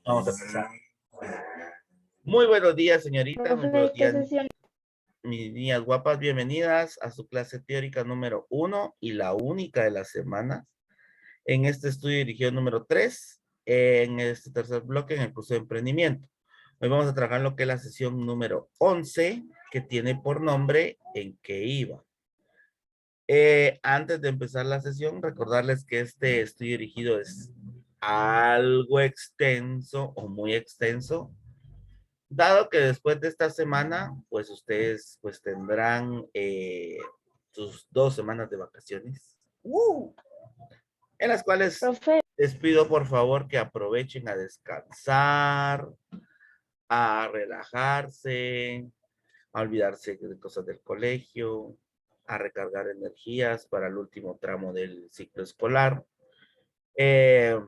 Vamos a empezar. Muy buenos días, señoritas. Muy buenos Profe, ¿qué días, sesión? mis niñas guapas. Bienvenidas a su clase teórica número 1 y la única de la semana. En este estudio dirigido número 3, en este tercer bloque, en el curso de emprendimiento. Hoy vamos a trabajar lo que es la sesión número 11, que tiene por nombre ¿En qué iba? Antes de empezar la sesión, recordarles que este estudio dirigido es algo extenso o muy extenso, dado que después de esta semana, pues ustedes pues tendrán sus 2 semanas de vacaciones, en las cuales Profe, les pido por favor que aprovechen a descansar, a relajarse, a olvidarse de cosas del colegio, a recargar energías para el último tramo del ciclo escolar. Eh,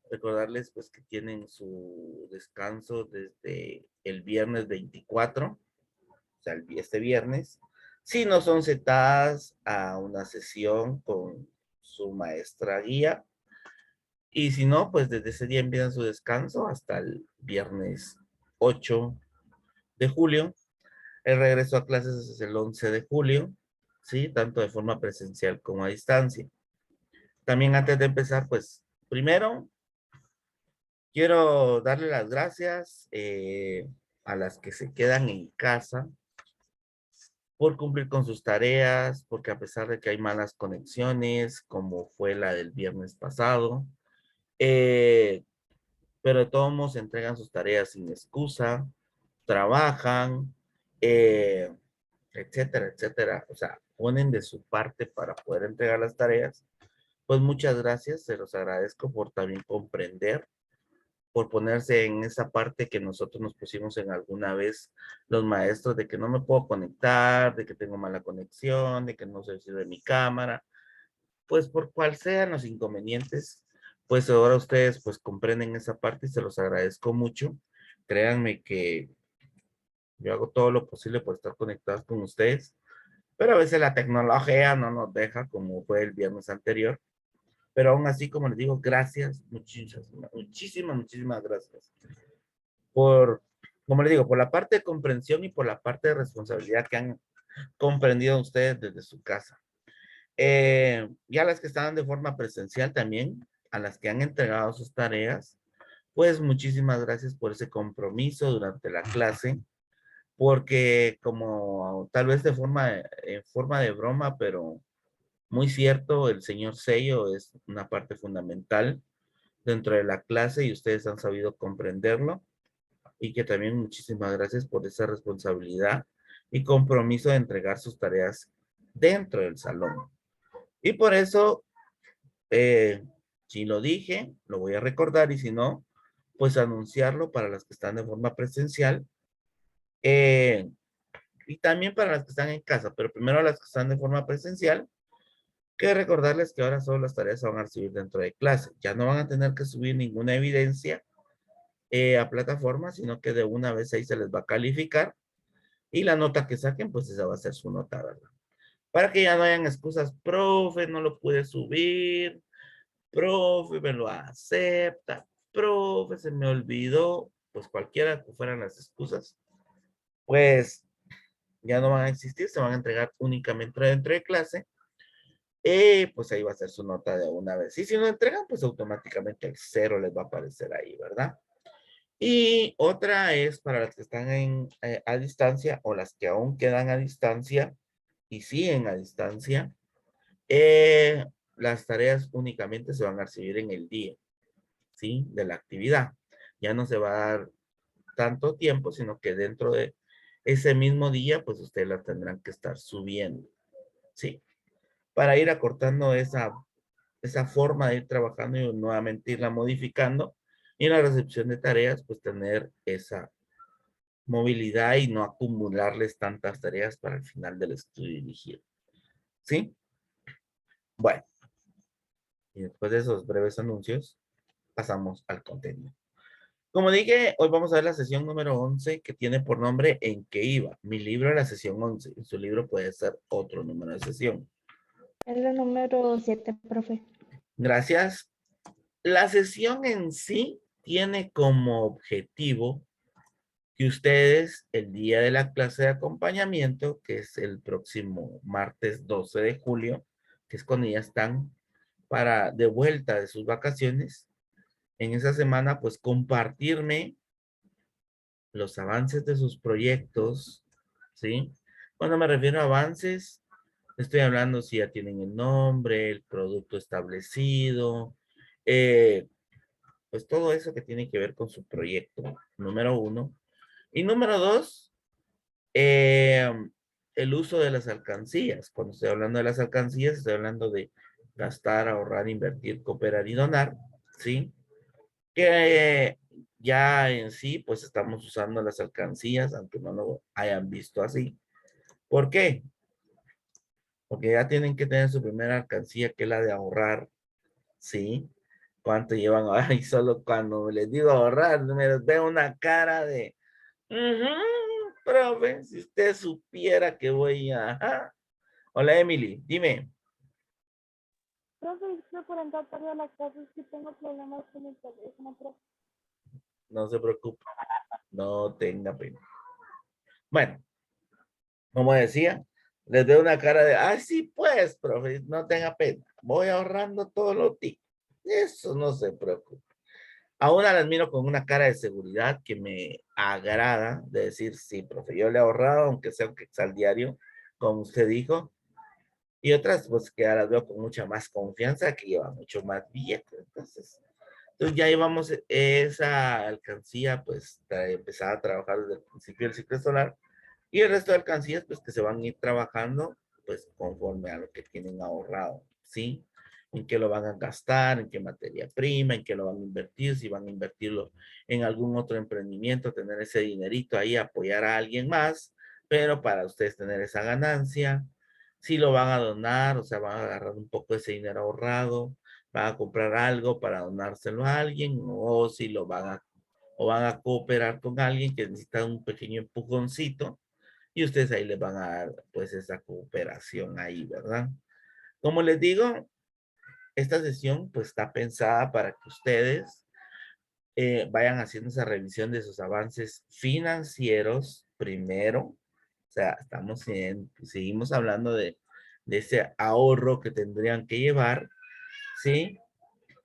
Recordarles pues que tienen su descanso desde el viernes 24, o sea, este viernes, si no son citadas a una sesión con su maestra guía, y si no, pues desde ese día empiezan su descanso hasta el viernes 8 de julio. El regreso a clases es el 11 de julio, ¿sí? Tanto de forma presencial como a distancia. También antes de empezar, pues, primero, quiero darle las gracias a las que se quedan en casa por cumplir con sus tareas, porque a pesar de que hay malas conexiones, como fue la del viernes pasado, eh, pero de todos modos entregan sus tareas sin excusa, trabajan, eh, etcétera, etcétera. O sea, ponen de su parte para poder entregar las tareas. Pues muchas gracias, se los agradezco por también comprender, por ponerse en esa parte que nosotros nos pusimos en alguna vez los maestros, de que no me puedo conectar, de que tengo mala conexión, de que no sé si de mi cámara, pues por cual sean los inconvenientes, pues ahora ustedes pues comprenden esa parte y se los agradezco mucho. Créanme que yo hago todo lo posible por estar conectados con ustedes, pero a veces la tecnología no nos deja, como fue el viernes anterior. Pero aún así, como les digo, gracias, muchísimas gracias por, como les digo, por la parte de comprensión y por la parte de responsabilidad que han comprendido ustedes desde su casa. Ya las que estaban de forma presencial también, a las que han entregado sus tareas, pues muchísimas gracias por ese compromiso durante la clase, porque como tal vez de forma, en forma de broma, pero muy cierto, el señor Sello es una parte fundamental dentro de la clase y ustedes han sabido comprenderlo, y que también muchísimas gracias por esa responsabilidad y compromiso de entregar sus tareas dentro del salón. Y por eso, si lo dije, lo voy a recordar, y si no, pues anunciarlo para las que están de forma presencial, eh, y también para las que están en casa, pero primero a las que están de forma presencial, que recordarles que ahora solo las tareas se van a recibir dentro de clase. Ya no van a tener que subir ninguna evidencia a plataforma, sino que de una vez ahí se les va a calificar, y la nota que saquen, pues esa va a ser su nota, ¿verdad? Para que ya no hayan excusas, profe, no lo pude subir, profe, me lo acepta, profe, se me olvidó, pues cualquiera que fueran las excusas, pues ya no van a existir, se van a entregar únicamente dentro de clase, pues ahí va a ser su nota de una vez. Y si no entregan, pues automáticamente el 0 les va a aparecer ahí, ¿verdad? Y otra es para las que están a distancia, o las que aún quedan a distancia y siguen a distancia, eh, las tareas únicamente se van a recibir en el día, ¿sí? De la actividad. Ya no se va a dar tanto tiempo, sino que dentro de ese mismo día, pues ustedes las tendrán que estar subiendo, ¿sí? Para ir acortando esa forma de ir trabajando y nuevamente irla modificando. Y en la recepción de tareas, pues tener esa movilidad y no acumularles tantas tareas para el final del estudio dirigido. ¿Sí? Bueno, y después de esos breves anuncios, pasamos al contenido. Como dije, hoy vamos a ver la sesión número 11, que tiene por nombre ¿En qué iba? Mi libro es la sesión 11, y su libro puede ser otro número de sesión. es la número 7, profe. Gracias. La sesión en sí tiene como objetivo que ustedes el día de la clase de acompañamiento, que es el próximo martes 12 de julio, que es cuando ya están para de vuelta de sus vacaciones, en esa semana pues compartirme los avances de sus proyectos, ¿sí? Cuando me refiero a avances, estoy hablando si ya tienen el nombre, el producto establecido, eh, pues todo eso que tiene que ver con su proyecto, número uno. Y número dos, eh, el uso de las alcancías. Cuando estoy hablando de las alcancías, estoy hablando de gastar, ahorrar, invertir, cooperar y donar, ¿sí? Que ya en sí, pues estamos usando las alcancías, aunque no lo hayan visto así. ¿Por qué? Porque ya tienen que tener su primera alcancía, que es la de ahorrar, ¿sí? ¿Cuánto llevan ahora? Y solo cuando les digo ahorrar, me veo una cara de, "Ujú, profe, si usted supiera que voy a... ajá". Hola, Emily, dime. Profe, disculpe por entrar tarde a la clase, es que tengo problemas con el teléfono, profe. No se preocupe, no tenga pena. Bueno, como decía, les veo una cara de, ah, sí, pues, profe, no tenga pena. Voy ahorrando todos los días. Eso no se preocupe. Aún las miro con una cara de seguridad que me agrada de decir, sí, profe, yo le he ahorrado, aunque sea un quetzal diario, como usted dijo, y otras, pues, que ahora las veo con mucha más confianza, que lleva mucho más billetes. Entonces ya llevamos esa alcancía, pues, para empezar a trabajar desde el principio del ciclo solar, y el resto de alcancías, pues, que se van a ir trabajando, pues, conforme a lo que tienen ahorrado, ¿sí? En qué lo van a gastar, en qué materia prima, en qué lo van a invertir, si van a invertirlo en algún otro emprendimiento, tener ese dinerito ahí, apoyar a alguien más, pero para ustedes tener esa ganancia, si lo van a donar, o sea, van a agarrar un poco de ese dinero ahorrado, van a comprar algo para donárselo a alguien, o si lo van a cooperar con alguien que necesita un pequeño empujoncito, y ustedes ahí les van a dar pues esa cooperación ahí, ¿verdad? Como les digo, esta sesión pues está pensada para que ustedes vayan haciendo esa revisión de sus avances financieros primero. O sea, seguimos hablando de ese ahorro que tendrían que llevar, ¿sí?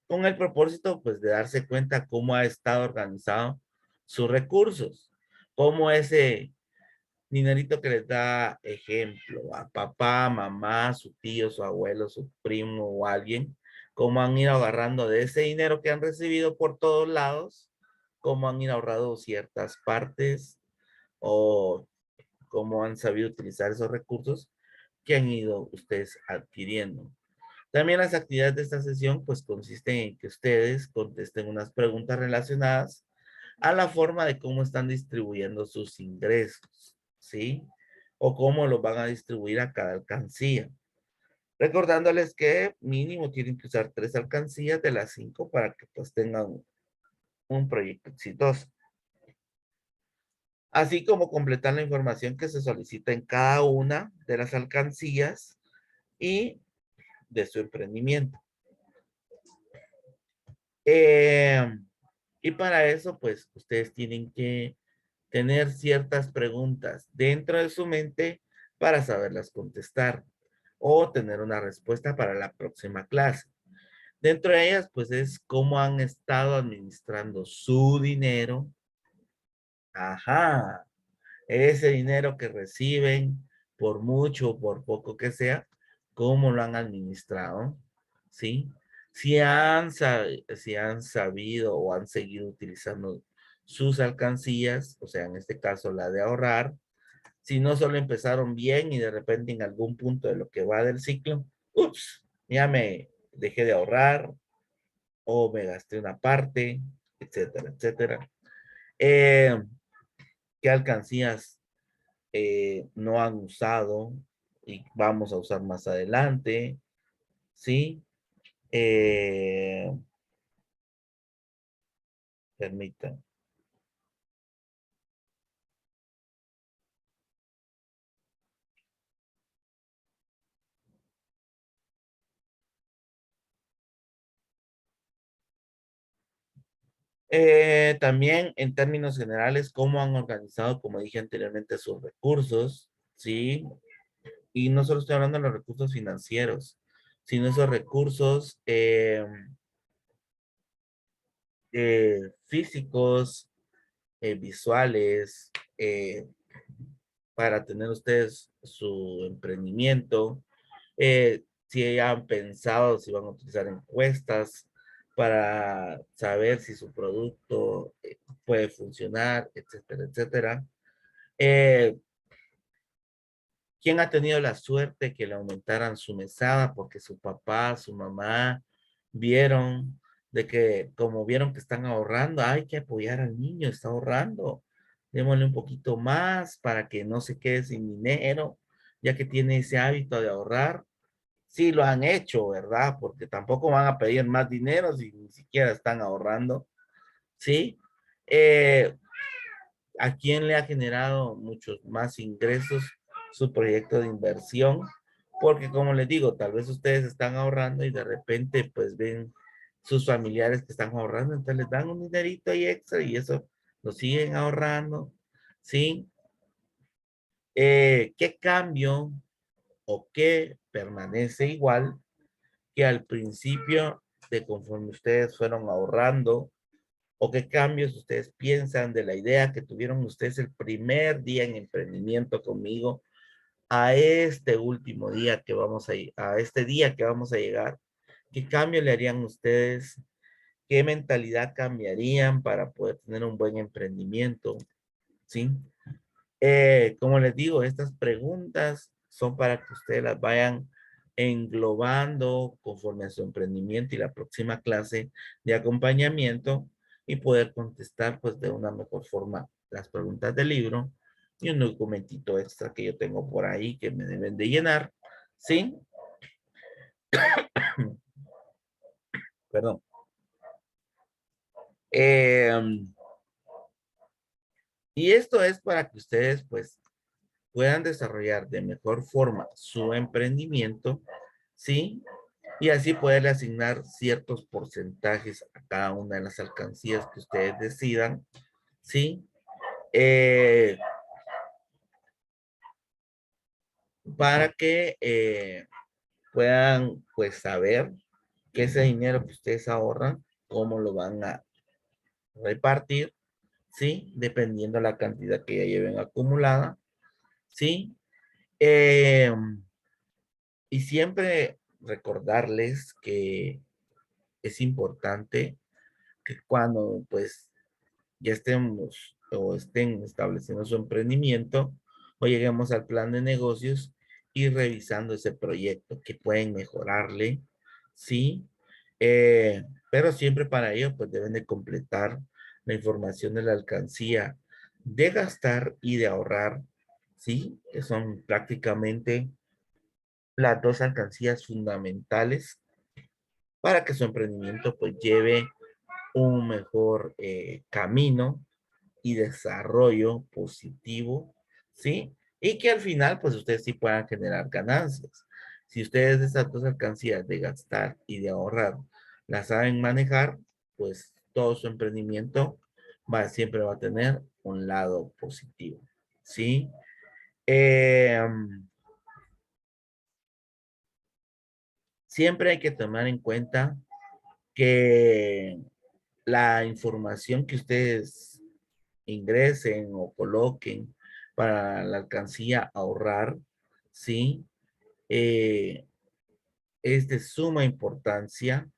Con el propósito pues de darse cuenta cómo ha estado organizado sus recursos, cómo ese dinerito que les da ejemplo a papá, mamá, su tío, su abuelo, su primo o alguien, cómo han ido agarrando de ese dinero que han recibido por todos lados, cómo han ido ahorrando ciertas partes o cómo han sabido utilizar esos recursos que han ido ustedes adquiriendo. También las actividades de esta sesión pues consisten en que ustedes contesten unas preguntas relacionadas a la forma de cómo están distribuyendo sus ingresos, ¿sí? O cómo los van a distribuir a cada alcancía. Recordándoles que mínimo tienen que usar 3 alcancías de las 5 para que pues tengan un proyecto exitoso. Así como completar la información que se solicita en cada una de las alcancías y de su emprendimiento. Eh, y para eso, pues, ustedes tienen que tener ciertas preguntas dentro de su mente para saberlas contestar o tener una respuesta para la próxima clase. Dentro de ellas, pues, es cómo han estado administrando su dinero. Ajá, ese dinero que reciben, por mucho o por poco que sea, cómo lo han administrado, ¿sí? Si han sabido o han seguido utilizando sus alcancías, o sea, en este caso la de ahorrar, si no solo empezaron bien y de repente en algún punto de lo que va del ciclo, ups, ya me dejé de ahorrar o me gasté una parte, etcétera, etcétera. Eh, ¿Qué alcancías no han usado y vamos a usar más adelante? ¿Sí? Eh, Permítanme. También en términos generales, cómo han organizado, como dije anteriormente, sus recursos, ¿sí? Y no solo estoy hablando de los recursos financieros, sino esos recursos físicos, visuales, para tener ustedes su emprendimiento. Si han pensado si van a utilizar encuestas para saber si su producto puede funcionar, etcétera, etcétera. Eh, ¿Quién ha tenido la suerte que le aumentaran su mesada porque su papá, su mamá vieron de que como vieron que están ahorrando, hay que apoyar al niño, está ahorrando, démosle un poquito más para que no se quede sin dinero, ya que tiene ese hábito de ahorrar? Sí lo han hecho, ¿verdad? Porque tampoco van a pedir más dinero si ni siquiera están ahorrando, ¿sí? Eh, ¿A quién le ha generado muchos más ingresos su proyecto de inversión? Porque como les digo, tal vez ustedes están ahorrando y de repente pues ven sus familiares que están ahorrando, entonces les dan un dinerito ahí extra y eso lo siguen ahorrando, ¿sí? ¿Qué cambio o qué permanece igual que al principio de conforme ustedes fueron ahorrando? ¿O qué cambios ustedes piensan de la idea que tuvieron ustedes el primer día en emprendimiento conmigo a este último día que vamos a este día que vamos a llegar? ¿Qué cambio le harían ustedes? ¿Qué mentalidad cambiarían para poder tener un buen emprendimiento? ¿Sí? Como les digo, estas preguntas son para que ustedes las vayan englobando conforme a su emprendimiento y la próxima clase de acompañamiento y poder contestar pues de una mejor forma las preguntas del libro y un documentito extra que yo tengo por ahí que me deben de llenar, ¿sí? Perdón. Eh, y esto es para que ustedes pues puedan desarrollar de mejor forma su emprendimiento, ¿sí? Y así poderle asignar ciertos porcentajes a cada una de las alcancías que ustedes decidan, ¿sí? Eh, para que puedan, pues, saber que ese dinero que ustedes ahorran, cómo lo van a repartir, ¿sí? Dependiendo la cantidad que ya lleven acumulada, ¿sí? Eh, y siempre recordarles que es importante que cuando, pues, ya estemos o estén estableciendo su emprendimiento o lleguemos al plan de negocios y revisando ese proyecto que pueden mejorarle, ¿sí? Pero siempre para ello pues deben de completar la información de la alcancía de gastar y de ahorrar, ¿sí? Que son prácticamente las dos alcancías fundamentales para que su emprendimiento pues lleve un mejor camino y desarrollo positivo, ¿sí? Y que al final, pues ustedes sí puedan generar ganancias. Si ustedes esas dos alcancías de gastar y de ahorrar las saben manejar, pues todo su emprendimiento siempre va a tener un lado positivo, ¿sí? Eh, Siempre hay que tomar en cuenta que la información que ustedes ingresen o coloquen para la alcancía ahorrar, ¿sí? Eh, es de suma importancia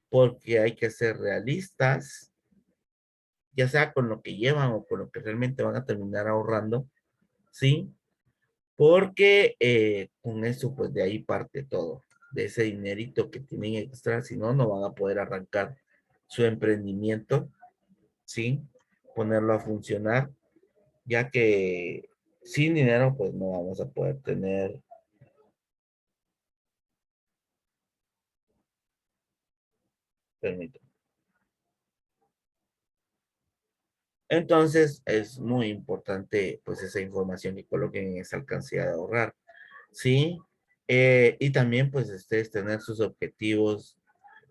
porque hay que ser realistas, ya sea con lo que llevan o con lo que realmente van a terminar ahorrando, ¿sí? Porque con eso, pues de ahí parte todo, de ese dinerito que tienen extra, si no, no van a poder arrancar su emprendimiento, ¿sí? Ponerlo a funcionar ya que sin dinero pues no vamos a poder tener, permítame. Entonces es muy importante pues esa información que coloquen en esa alcancía de ahorrar, ¿sí? Y también pues ustedes tener sus objetivos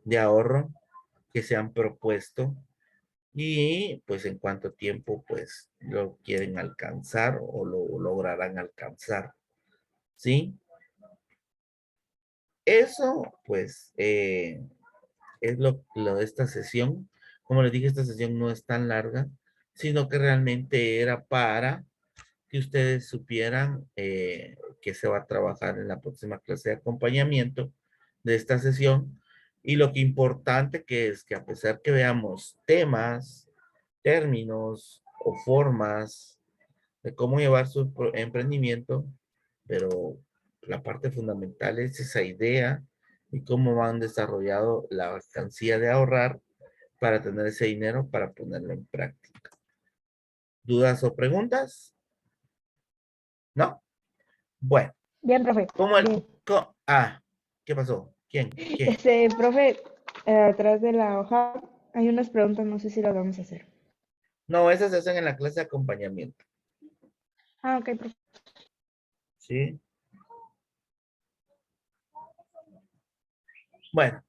de ahorro que se han propuesto y pues en cuánto tiempo pues lo quieren alcanzar o lo lograrán alcanzar, ¿sí? Eso pues es lo de esta sesión. Como les dije, esta sesión no es tan larga, sino que realmente era para que ustedes supieran que se va a trabajar en la próxima clase de acompañamiento de esta sesión. Y lo que importante que es que a pesar que veamos temas, términos o formas de cómo llevar su emprendimiento, pero la parte fundamental es esa idea y cómo han desarrollado la alcancía de ahorrar para tener ese dinero para ponerlo en práctica. ¿Dudas o preguntas? ¿No? Bueno, Bien, profe. ¿cómo el... Bien. ¿qué pasó? ¿Quién? ¿Qué? Profe, atrás de la hoja hay unas preguntas, no sé si las vamos a hacer. No, esas se hacen en la clase de acompañamiento. Ah, ok, profe. ¿Sí? Bueno,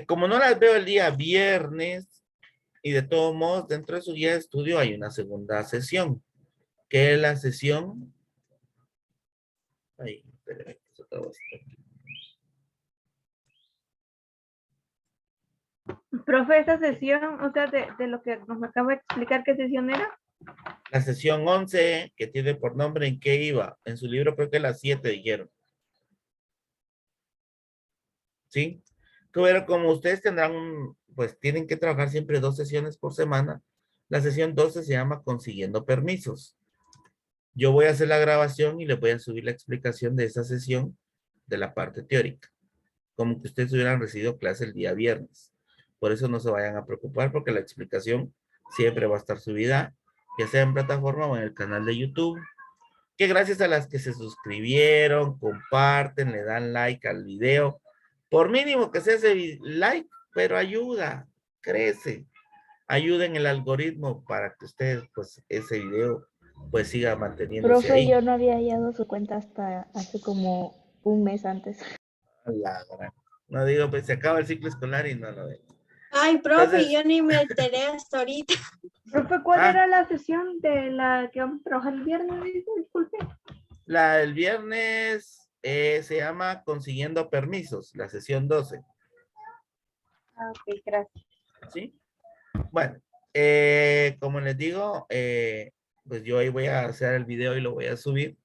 como no las veo el día viernes, y de todos modos, dentro de su guía de estudio hay una segunda sesión, que es la sesión... Ay, espérame, que eso todo está aquí. Profe, esa sesión, o sea, de lo que nos acaba de explicar, ¿qué sesión era? La sesión 11, que tiene por nombre ¿en qué iba? En su libro creo que las 7 dijeron. ¿Sí? Pero como ustedes tendrán, pues tienen que trabajar siempre 2 sesiones por semana, la sesión 12 se llama Consiguiendo Permisos. Yo voy a hacer la grabación y les voy a subir la explicación de esa sesión de la parte teórica, como que ustedes hubieran recibido clase el día viernes. Por eso no se vayan a preocupar porque la explicación siempre va a estar subida, ya sea en plataforma o en el canal de YouTube, que gracias a las que se suscribieron, comparten, le dan like al video, por mínimo que sea ese like, pero ayuda, crece, ayuda en el algoritmo para que ustedes, pues, ese video, pues, siga manteniéndose Profe, ahí. yo no había hallado su cuenta hasta hace como un mes antes. La gran- No digo, pues se acaba el ciclo escolar y no lo veo. Ay, profe, Entonces, yo ni me enteré hasta ahorita. Profe, ¿cuál ah, era la sesión de la que vamos a trabajar el viernes? Disculpe. la del viernes se llama Consiguiendo Permisos, la sesión 12, Ah, ok, gracias. ¿sí? Bueno, como les digo, pues yo ahí voy a hacer el video y lo voy a subir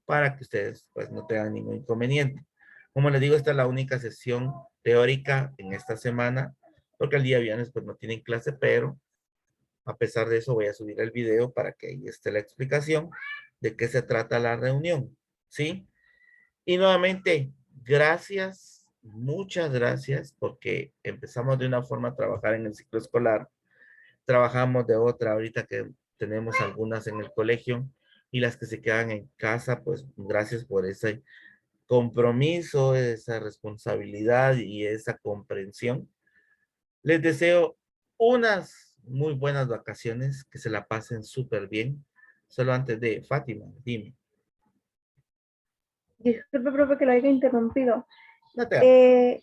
para que ustedes pues no tengan ningún inconveniente. Como les digo, esta es la única sesión teórica en esta semana, porque el día viernes pues no tienen clase, pero a pesar de eso voy a subir el video para que ahí esté la explicación de qué se trata la reunión, ¿sí? Y nuevamente, gracias, muchas gracias, porque empezamos de una forma a trabajar en el ciclo escolar, trabajamos de otra ahorita que tenemos algunas en el colegio y las que se quedan en casa, pues gracias por ese compromiso, esa responsabilidad y esa comprensión. Les deseo unas muy buenas vacaciones, que se la pasen súper bien. Solo antes de Fátima, dime. Disculpe, profe, que lo haya interrumpido. No te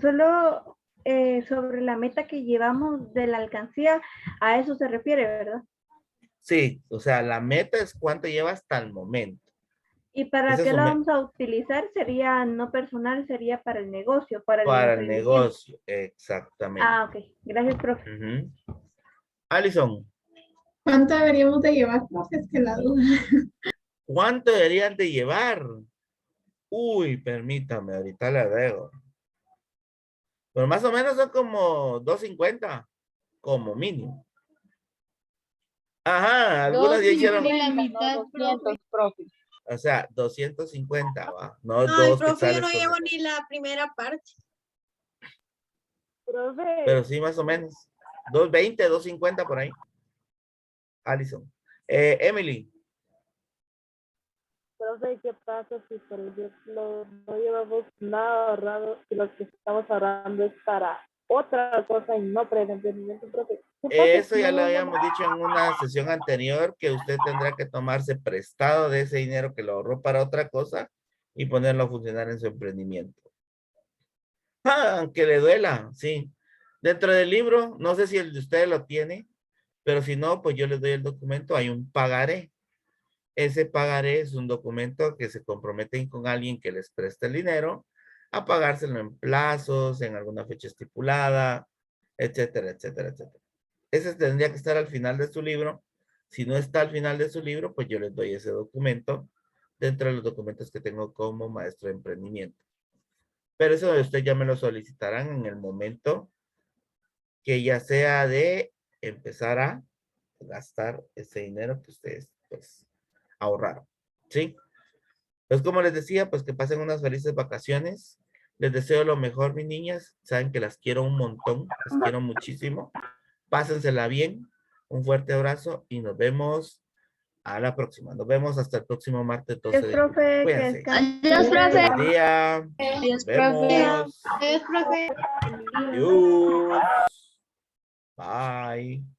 Solo sobre la meta que llevamos de la alcancía, a eso se refiere, ¿verdad? Sí, o sea, la meta es cuánto lleva hasta el momento. ¿Y para Esa es qué su la meta vamos a utilizar? Sería no personal, sería para el negocio, para el para el emprendimiento. negocio, exactamente. Ah, ok. Gracias, profe. Ujú. Alison, ¿Cuánto deberíamos de llevar, profe? Es que la duda. ¿cuánto deberían de llevar? Uy, permítame, ahorita le veo. Pero más o menos son como 250, como mínimo. Ajá, algunos ya hicieron, la mitad, profe. o sea, 250, va. No Ay, dos profe, yo quetzales no por llevo semana. ni la primera parte. Pero Profe, sí, más o menos. 220, 250 por ahí. Alison. Emily, profe, ¿qué pasa si por ejemplo no llevamos nada ahorrado y lo que estamos ahorrando es para otra cosa y no para el emprendimiento, profe? ¿Qué pasa eso si no ya lo llevamos habíamos nada? dicho en una sesión anterior, que usted tendrá que tomarse prestado de ese dinero que lo ahorró para otra cosa y ponerlo a funcionar en su emprendimiento. Ah, aunque le duela, sí. Dentro del libro, no sé si el de ustedes lo tiene, pero si no, pues yo les doy el documento, hay un pagaré. Ese pagaré es un documento que se comprometen con alguien que les preste el dinero a pagárselo en plazos, en alguna fecha estipulada, etcétera, etcétera, etcétera. Ese tendría que estar al final de su libro. Si no está al final de su libro, pues yo les doy ese documento dentro de los documentos que tengo como maestro de emprendimiento. Pero eso ustedes ya me lo solicitarán en el momento que ya sea de empezar a gastar ese dinero que ustedes pues ahorraron, ¿sí? Pues como les decía, pues que pasen unas felices vacaciones. Les deseo lo mejor, mis niñas. Saben que las quiero un montón, las quiero muchísimo. Pásensela bien. Un fuerte abrazo y nos vemos a la próxima. Nos vemos hasta el próximo martes 12 de julio. profe, que Cuídense. descanse. Adiós, profe. Buen día. Adiós, Nos profe. vemos. Adiós, profe. Adiós. Bye.